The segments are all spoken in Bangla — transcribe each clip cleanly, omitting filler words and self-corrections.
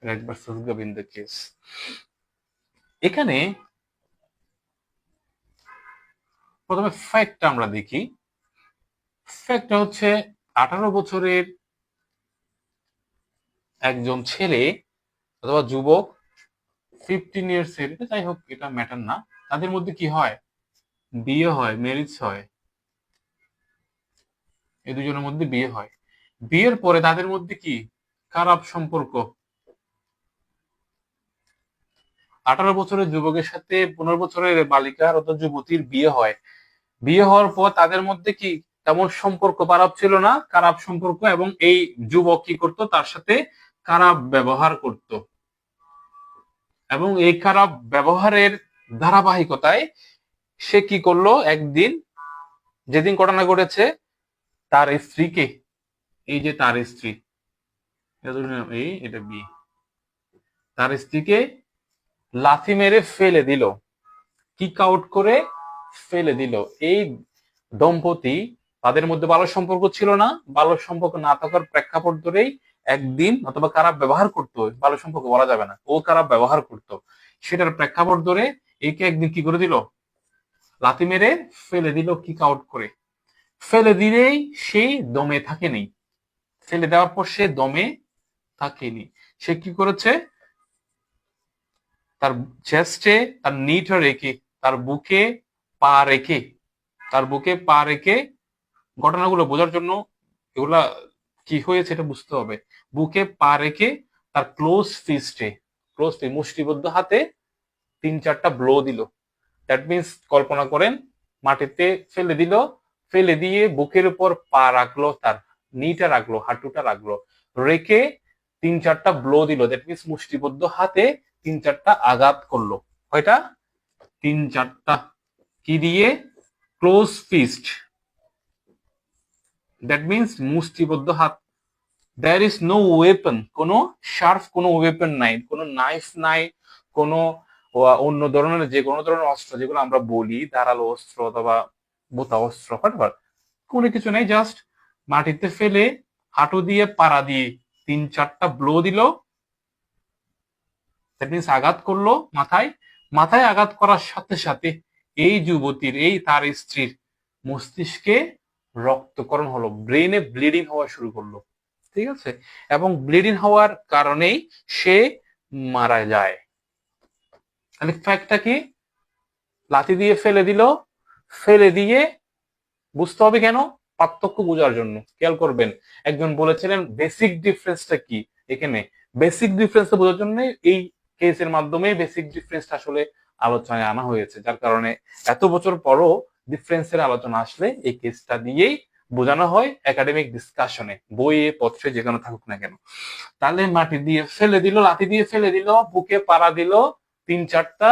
Right versus Govinda case. এখানে প্রথমে ফ্যাক্টটা আমরা দেখি। ফ্যাক্টটা হচ্ছে 18 বছরের একজন ছেলে অথবা যুবক, 15 ইয়ার্স এর, যাই হোক এটা ম্যাটার না, তাদের মধ্যে কি হয়, বিয়ে হয়, ম্যারেজ হয়। এই দুজনের মধ্যে বিয়ে হয়। বিয়ের পরে তাদের মধ্যে কি খারাপ সম্পর্ক। 18 বছরের যুবকের সাথে 15 বছরের বালিকার অথবা যুবতীর বিয়ে হয়। বিয়ে হওয়ার পর তাদের মধ্যে কি তেমন সম্পর্ক খারাপ ছিল না, খারাপ সম্পর্ক, এবং এই যুবক কি করত, তার সাথে খারাপ ব্যবহার করত। এবং এই খারাপ ব্যবহারের ধারাবাহিকতায় সে কি করলো, একদিন যেদিন ঘটনা ঘটেছে, তার স্ত্রীকে, এই যে তার স্ত্রী, এই এটা বি, তার স্ত্রীকে লাথি মেরে ফেলে দিল, কিক আউট করে ফেলে দিল। এই দম্পতি, তাদের মধ্যে ভালো সম্পর্ক ছিল না, ভালো সম্পর্ক না থাকার প্রেক্ষাপট ধরেই একদিন, অথবা খারাপ ব্যবহার করতো, ভালো সম্পর্ক বলা যাবে না, ও খারাপ ব্যবহার করতো, সেটার প্রেক্ষাপট ধরে একে একদিন কি করে দিল, লাথি মেরে ফেলে দিল, কিক আউট করে ফেলে দিলেই সেই দমে থাকেনি। ফেলে দেওয়ার পর সে দমে থাকেনি। সে কি করেছে, তার চেস্টে তার নিটা রেখে, তার বুকে পা রেখে, তার বুকে পা রেখে, ঘটনাগুলো বোঝার জন্য এগুলা কি হয়েছে এটা বুঝতে হবে। বুকে পা রেখে তার ক্লোজ মুষ্টিবদ্ধ হাতে 3-4টা ব্লো দিল। দ্যাট মিনস কল্পনা করেন, মাটিতে ফেলে দিল, ফেলে দিয়ে বুকের উপর পা রাখলো, তার নিটা রাখলো, হাঁটুটা রাখলো, রেখে 3-4টা ব্লো দিল। দ্যাট মিনস মুষ্টিবদ্ধ হাতে 3-4টা আঘাত করলো। কয়টা? 3-4টা। কি দিয়ে? Close fist. দ্যাট মিনস মুষ্টিবদ্ধ হাত। দেয়ার ইজ নো ওয়েপন, কোনো শার্প কোনো ওয়েপন নাই, কোনো নাইফ নাই, কোনো অন্য ধরনের যে কোনো ধরনের অস্ত্র যেগুলো আমরা বলি ধারালো অস্ত্র অথবা বোতা অস্ত্র, কোনো কিছু নেই। জাস্ট মাটিতে ফেলে হাঁটু দিয়ে পাড়া দিয়ে 3-4টা ব্লো দিল। দ্যাট মিনস আঘাত করলো মাথায়। মাথায় আঘাত করার সাথে সাথে এই যুবতীর, এই তার স্ত্রীর মস্তিষ্কে রক্তকরণ হলো, ব্রেনে ব্লিডিং হওয়া শুরু করলো। ঠিক আছে? এবং ব্লিডিং হওয়ার কারণেই সে মারা যায়। তাহলে ফ্যাক্টটা কি? লাথি দিয়ে ফেলে দিল, ফেলে দিয়ে, বুঝতে হবে কেন, পার্থক্য বোঝার জন্য। খেয়াল করবেন, একজন বলেছিলেন বেসিক ডিফারেন্সটা কি। এখানে বেসিক ডিফারেন্সটা বোঝার জন্য এই কেসের মাধ্যমে বেসিক ডিফারেন্সটা আসলে আলোচনায় আনা হয়েছে, যার কারণে এত বছর পরও ডিফারেন্সের আলোচনা আসলে এই কেসটা দিয়েই বোঝানো হয় একাডেমিক ডিসকাশনে, বইয়ে পত্রে যেখানে থাকুক না কেন। তাহলে মাটি দিয়ে ফেলে দিল, লাথি দিয়ে ফেলে দিল, বুকে পাড়া দিল 3-4টা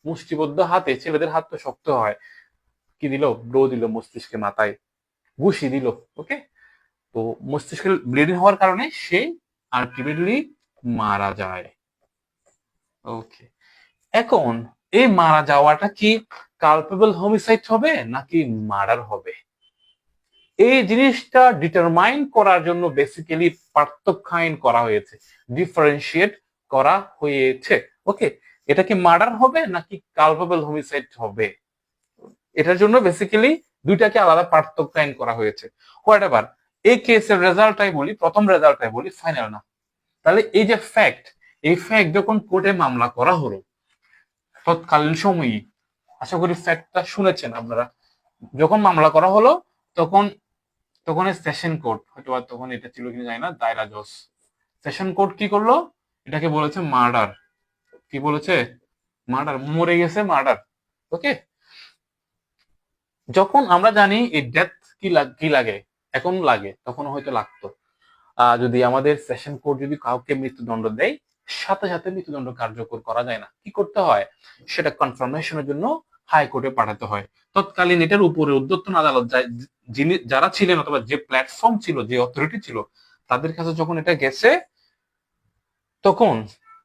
মুষ্টিবদ্ধ হাতে, ছেলেদের হাত তো শক্ত হয়, কি দিল, ব্লো দিল মস্তিষ্কে, মাথায় ঘুষি দিল। ওকে, তো মস্তিষ্কের ব্লিডিং হওয়ার কারণে সে আলটিমেটলি মারা যায়। ওকে, এখন এই মারা যাওয়াটা কি কালপেবল হোমিসাইড হবে নাকি মার্ডার হবে, এই জিনিসটা ডিটারমাইন করার জন্য বেসিক্যালি পার্থক্যায়ন করা হয়েছে, ডিফারেন্সিয়েট করা হয়েছে। ওকে, এটা কি মার্ডার হবে নাকি কালপেবল হোমিসাইড হবে, এটার জন্য বেসিক্যালি দুইটাকে আলাদা পার্থক্যায়ন করা হয়েছে। হোয়াটএভার, এই কেসের রেজাল্টটাই বলি, প্রথম রেজাল্টটাই বলি, ফাইনাল না। তাহলে এই যে ফ্যাক্ট, এই ফ্যাক্ট যখন কোর্টে মামলা করা হলো তৎকালীন সময়ই, আশা করি ফ্যাক্টটা শুনেছেন আপনারা, যখন মামলা করা হলো তখন, তখন সেশন কোর্ট, হয়তো তখন এটা ছিল কিনা জানি না, দায়রা জজ, সেশন কোর্ট কি করলো, এটাকে বলেছে মার্ডার। কি বলেছে? মার্ডার, মরে গেছে, মার্ডার। ওকে, যখন আমরা জানি এই ডেথ কি লাগে, এখন লাগে, তখন হয়তো লাগতো, যদি আমাদের সেশন কোর্ট যদি কাউকে মৃত্যুদণ্ড দেয়, সাথে সাথে মৃত্যুদণ্ড কার্যকর করা যায় না, কি করতে হয়, সেটা কনফার্মেশনের জন্য হাইকোর্টে পাঠাতে হয়। তৎকালীন এটার উপরে ঊর্ধ্বতন আদালত, যিনি যারা ছিলেন অথবা যে প্ল্যাটফর্ম ছিল, যে অথরিটি ছিল, তাদের কাছে যখন এটা গেছে, তখন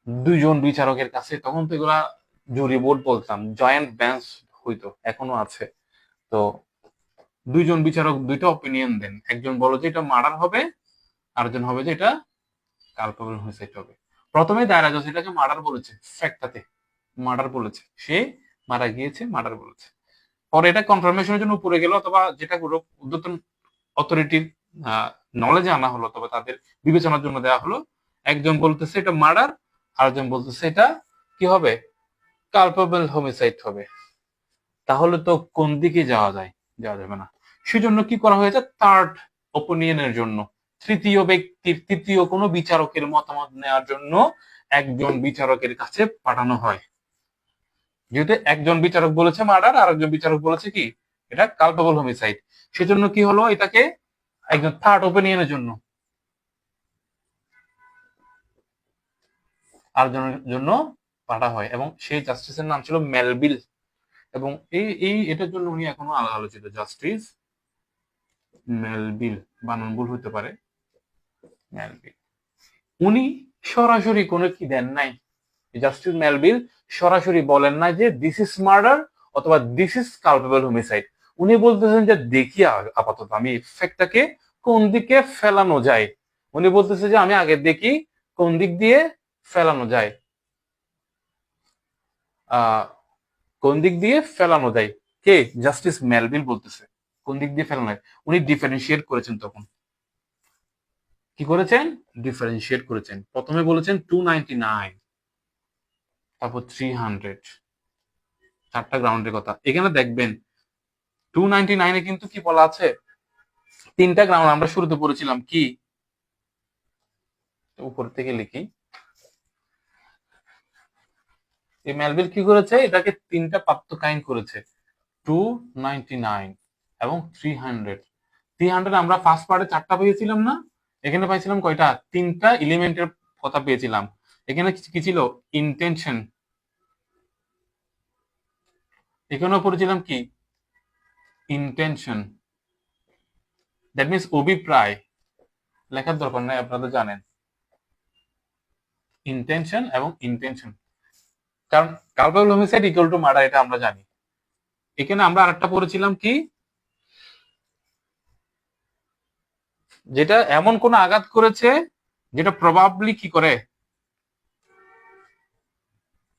দুইজন বিচারকের কাছে, তখন তো এগুলা জুরি বোর্ড বলতাম, জয়েন্ট বেঞ্চ হইতো, এখনো আছে। তো দুইজন বিচারক দুইটা অপিনিয়ন দেন, একজন বলো যে এটা মার্ডার হবে, আরেকজন হবে যে এটা কালপেবল হোমিসাইড হবে। প্রথমে দায়রা জজ এটাকে মার্ডার বলেছে, ফ্যাক্টটাতে মার্ডার বলেছে, সে মারা গিয়েছে, মার্ডার বলেছে। পরে এটা কনফার্মেশনের জন্য উপরে গেল, অথবা যেটা ঊর্ধ্বতন অথরিটির নলেজে আনা হলো, অথবা তাদের বিবেচনার জন্য দেওয়া হলো। একজন বলতেছে এটা মার্ডার, আরেকজন বলতেছে এটা কি হবে, কালপেবল হোমিসাইড হবে। তাহলে তো কোন দিকে যাওয়া যায়, যাওয়া যাবে না। সেজন্য কি করা হয়েছে, থার্ড ওপিনিয়নের জন্য, তৃতীয় ব্যক্তির, তৃতীয় কোনো বিচারকের মতামত নেওয়ার জন্য একজন বিচারকের কাছে পাঠানো হয়। যেহেতু একজন বিচারক বলেছে মার্ডার, আর একজন বিচারক বলেছে কি এটা কালপেবল হোমিসাইড, সেজন্য কি হলো, এটাকে একজন থার্ড ওপিনিয়নের জন্য আরেকজনের জন্য পাঠা হয়, এবং সেই জাস্টিসের নাম ছিল মেলভিল। এবং এই এটার জন্য উনি এখনো আলোচিত, জাস্টিস মেলভিল, বানান ভুল হতে পারে, মেলভিল। উনি সরাসরি কোনো কি দেন নাই, জাস্টিস মেলভিল সরাসরি বলেন না যে দিস ইজ মার্ডার অথবা দিস ইজ কালপেবল হোমিসাইড। উনি বলতেছেন যে দেখি আপাতত আমি ফ্যাক্টটাকে কোন দিকে ফেলানো যায়। উনি বলতেছে যে আমি আগে দেখি কোন দিক দিয়ে ফেলানো যায়, কোন দিক দিয়ে ফেলানো যায়। কে, জাস্টিস মেলভিল বলতেছে কোন দিক দিয়ে ফেলানো যায়। উনি ডিফারেন্সিয়েট করেছেন, তখন কি করেছেন, ডিফারেন্সিয়েট করেছেন। প্রথমে বলেছেন 299, তারপর 300, চারটা গ্রাউন্ডের কথা। এখানে দেখবেন 299 কিন্তু কি বলা আছে, তিনটা গ্রাউন্ড আমরা শুরুতে পড়েছিলাম, কি উপর থেকে লিখি, এই মেলভিল কি করেছে, এটাকে তিনটা পার্থক্য করেছে, 299 এবং 300। আমরা ফার্স্ট পার্টে চারটা পেয়েছিলাম না, এখানে পাইছিলাম কয়টা, তিনটা এলিমেন্টের কথা পেয়েছিলাম। এখানে কি ছিল, ইন্টেনশন। এখানেও পড়েছিলাম কি, ইন্টেনশন, দ্যাট মিনস অভিপ্রায়, লেখার দরকার নাই, আপনারা জানেন ইন্টেনশন এবং ইন্টেনশন, কারণ culpable homicide equal to murder, এটা আমরা জানি। এখানে আমরা আরেকটা পড়েছিলাম কি, যেটা এমন কোন আঘাত করেছে যেটা প্রবাবলি কি করে,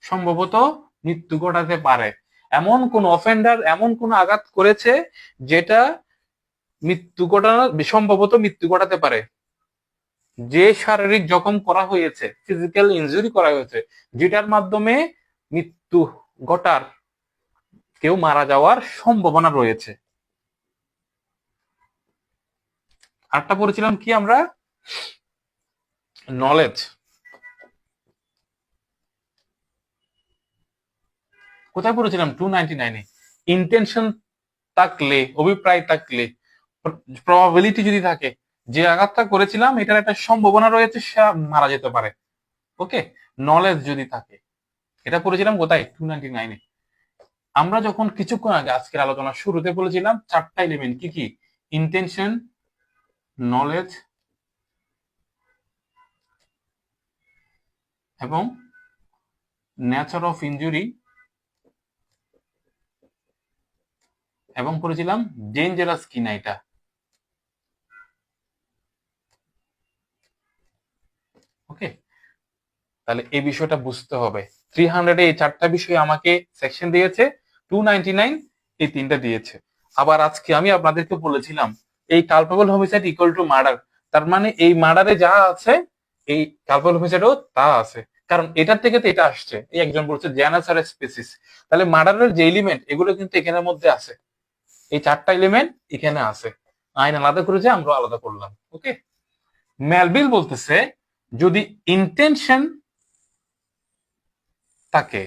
সম্ভবত মৃত্যু ঘটাতে পারে। এমন কোন অফেন্ডার এমন কোন আঘাত করেছে যেটা মৃত্যু ঘটানোর, সম্ভবত মৃত্যু ঘটাতে পারে। যে শারীরিক জখম করা হয়েছে, ফিজিক্যাল ইনজুরি করা হয়েছে, যেটার মাধ্যমে মৃত্যু ঘটার, কেউ মারা যাওয়ার সম্ভাবনা রয়েছে। আরেকটা পড়েছিলাম কি আমরা, নলেজ। কোথায় পড়েছিলাম, 299-এ। ইন্টেনশন থাকলে, অভিপ্রায় থাকলে, প্রবাবিলিটি যদি থাকে, যে আঘাতটা করেছিলাম এটার একটা সম্ভাবনা রয়েছে সে মারা যেতে পারে। ওকে, নলেজ যদি থাকে, এটা পড়েছিলাম কোথায়, 299-এ। আমরা যখন কিছুক্ষণ আগে আজকের আলোচনা শুরুতে বলেছিলাম চারটা এলিমেন্ট, কি কি, ইন্টেনশন, নলেজ এবং নেচার অফ ইনজুরি, এবং পড়েছিলাম ডেঞ্জারাস কিনা এটা। ওকে, তাহলে এই বিষয়টা বুঝতে হবে। 300-এ এই চারটা বিষয় আমাকে সেকশন দিয়েছে, 299 এই তিনটা দিয়েছে। আবার আজকে আমি আপনাদেরকে বলেছিলাম এই culpable homicide equal to murder, তার মানে এই মার্ডারে যা আছে এই কালপেবল হোমিসাইডও তা আছে, কারণ এটার থেকে তো এটা আসছে। এই একজন বলছে জেনাস আর স্পেসিস, তাহলে মার্ডারের যে এলিমেন্ট এগুলো কিন্তু এখানের মধ্যে আছে, এই চারটা এলিমেন্ট এখানে আছে। আইন আলাদা করেছে, আমরা আলাদা করলাম। ওকে, মেলভিল বলতেছে যদি ইন্টেনশন থাকে,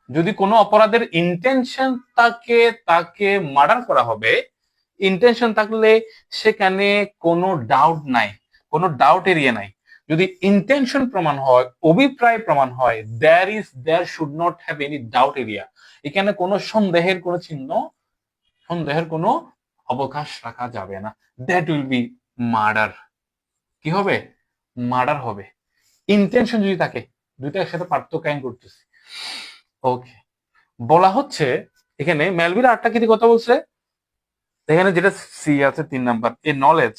যদি কোনো অপরাধের ইন্টেনশন থাকে, তাকে মার্ডার করা হবে। ইন্টেনশন থাকলে সেখানে কোনো ডাউট নাই, কোনো ডাউট এরিয়া নাই। যদি ইন্টেনশন প্রমাণ হয়, অভিপ্রায় প্রমাণ হয়, there should not have any doubt area. এখানে কোনো সন্দেহের কোনো চিহ্ন, সন্দেহের কোনো অবকাশ রাখা যাবে না। That will be murder. কি হবে, মার্ডার হবে। ইন্টেনশন যদি থাকে, দুইটা একসাথে পার্থক্য করতেছি। ওকে, বলা হচ্ছে এখানে মেলভিল আটটা কি কথা বলছে, এখানে যেটা সি আছে 3 নাম্বার, এই নলেজ,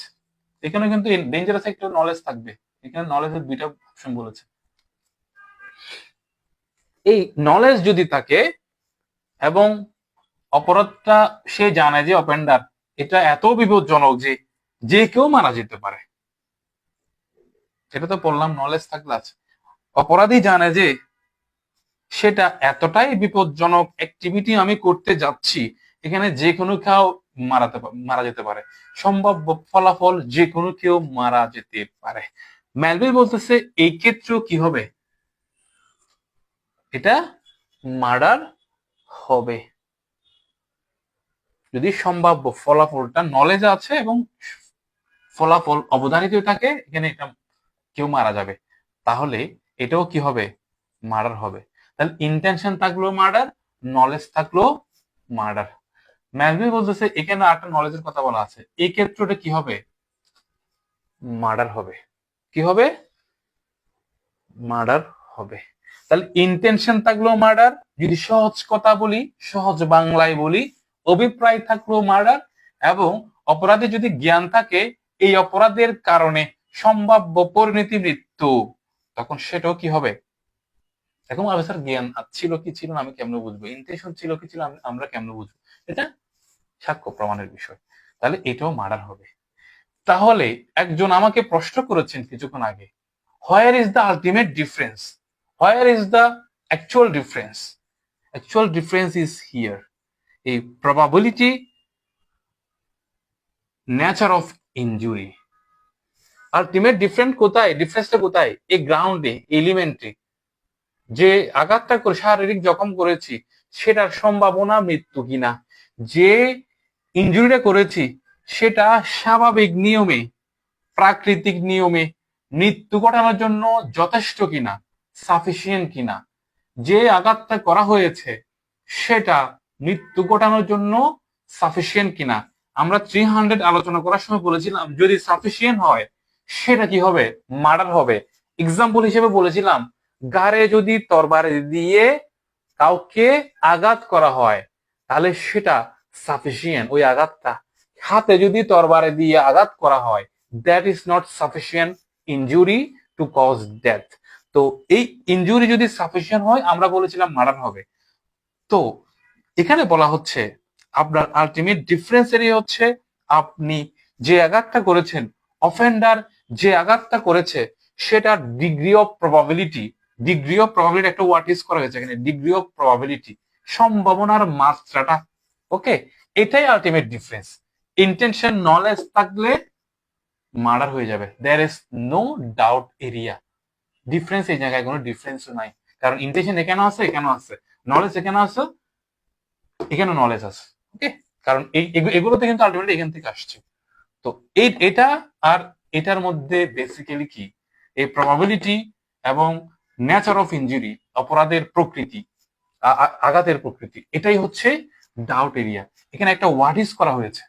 এখানে কিন্তু ডেঞ্জারাস একটা নলেজ থাকবে। এখানে নলেজের দুইটা অপশন বলেছে। এই নলেজ যদি থাকে এবং অপরাধটা সে জানে যে অফেন্ডার এটা এত বিপজ্জনক যে যে কেউ মারা যেতে পারে, এটা তো বললাম নলেজ থাকলে আছে। অপরাধী জানে যে সেটা এতটাই বিপজ্জনক অ্যাক্টিভিটি আমি করতে যাচ্ছি, এখানে যে কোনো কেউ মারা যেতে পারে, সম্ভাব্য ফলাফল যে কোনো কেউ মারা যেতে পারে। মেলভিল বলতেছে এই ক্ষেত্রেও কি হবে, এটা মার্ডার হবে যদি সম্ভাব্য ফলাফলটা নলেজ আছে এবং ফলাফল অবধারিত থাকে এখানে এটা কেউ মারা যাবে, তাহলে এটাও কি হবে, মার্ডার হবে। তাহলে ইন্টেনশন থাকলো মার্ডার, নলেজ থাকলো মার্ডার। ম্যালভিল বলতেছে এখানে একটা নলেজের কথা বলা আছে, এই ক্ষেত্রে কি হবে, মার্ডার হবে। কি হবে, মার্ডার হবে। তাহলে ইন্টেনশন থাকলো মার্ডার, যদি সহজ কথা বলি, সহজ বাংলায় বলি, অভিপ্রায় থাকলো মার্ডার, এবং অপরাধী যদি জ্ঞান থাকে এই অপরাধের কারণে সম্ভাব্য পরিণতি মৃত্যু, তখন সেটাও কি হবে। এখন অফিসার জ্ঞান ছিল কি ছিল না আমি কেমনে বুঝবো, ইন্টেনশন ছিল কি ছিল আমরা কেমনে বুঝবো, এটা সাক্ষ্য প্রমাণের বিষয়, তাহলে এটাও মার্ডার হবে। তাহলে একজন আমাকে প্রশ্ন করেছেন কিছুক্ষণ আগে, where is the ultimate difference, where is the actual difference, actual difference is here, এই probability, nature of injury, ultimate difference কোথায়, ডিফারেন্সটা কোথায়, এই গ্রাউন্ডে, এলিমেন্টে, যে আঘাতটা করে শারীরিক জখম করেছি সেটার সম্ভাবনা মৃত্যু কিনা, যে ইনজুরিটা করেছি সেটা স্বাভাবিক নিয়মে, প্রাকৃতিক নিয়মে মৃত্যু ঘটানোর জন্য যথেষ্ট কিনা, সাফিসিয়েন্ট কিনা, যে আঘাতটা করা হয়েছে সেটা মৃত্যু ঘটানোর জন্য সাফিসিয়েন্ট কিনা। আমরা 300 আলোচনা করার সময় বলেছিলাম যদি সাফিসিয়েন্ট হয় সেটা কি হবে, মার্ডার হবে। এক্সাম্পল হিসেবে বলেছিলাম গাড়ে যদি তরবারি দিয়ে কাউকে আঘাত করা হয় তাহলে সেটা সাফিসিয়েন্ট, ওই আঘাতটা। হাতে যদি তরবারি দিয়ে আঘাত করা হয় that is not sufficient injury to cause death. তো এই ইনজুরি যদি সাফিসিয়েন্ট হয় আমরা বলেছিলাম মার্ডার হবে। তো এখানে বলা হচ্ছে আপনার আলটিমেট ডিফারেন্স এরই হচ্ছে আপনি যে আঘাতটা করেছেন, অফেন্ডার যে আঘাতটা করেছে সেটার degree of probability, degree of probability একটা ওয়ার্ড ইউজ করা হয়েছে এখানে, ডিগ্রি অফ প্রবাবিলিটি, সম্ভাবনার মাত্রাটা। ওকে, এটাই আলটিমেট ডিফারেন্স। ইন্টেনশন নলেজ থাকলে মার্ডার হয়ে যাবে, there is no doubt area. Difference এই জায়গায় কোনো ডিফারেন্স নাই, কারণ ইন্টেনশন এখানে আছে, এখানেও আছে, নলেজ এখানে আছে, এখানে নলেজ আছে। ওকে, কারণ এগুলোতে কিন্তু আলটিমেটলি এখান থেকে আসছে। তো এটা আর এটার মধ্যে বেসিক্যালি কি, এই প্রবাবিলিটি এবং নেচার অফ ইনজুরি, অপরাধের প্রকৃতি, আঘাতের প্রকৃতি, এটাই হচ্ছে ডাউট এরিয়া। এখানে একটা ওয়ার্ড ইউজ করা হয়েছে,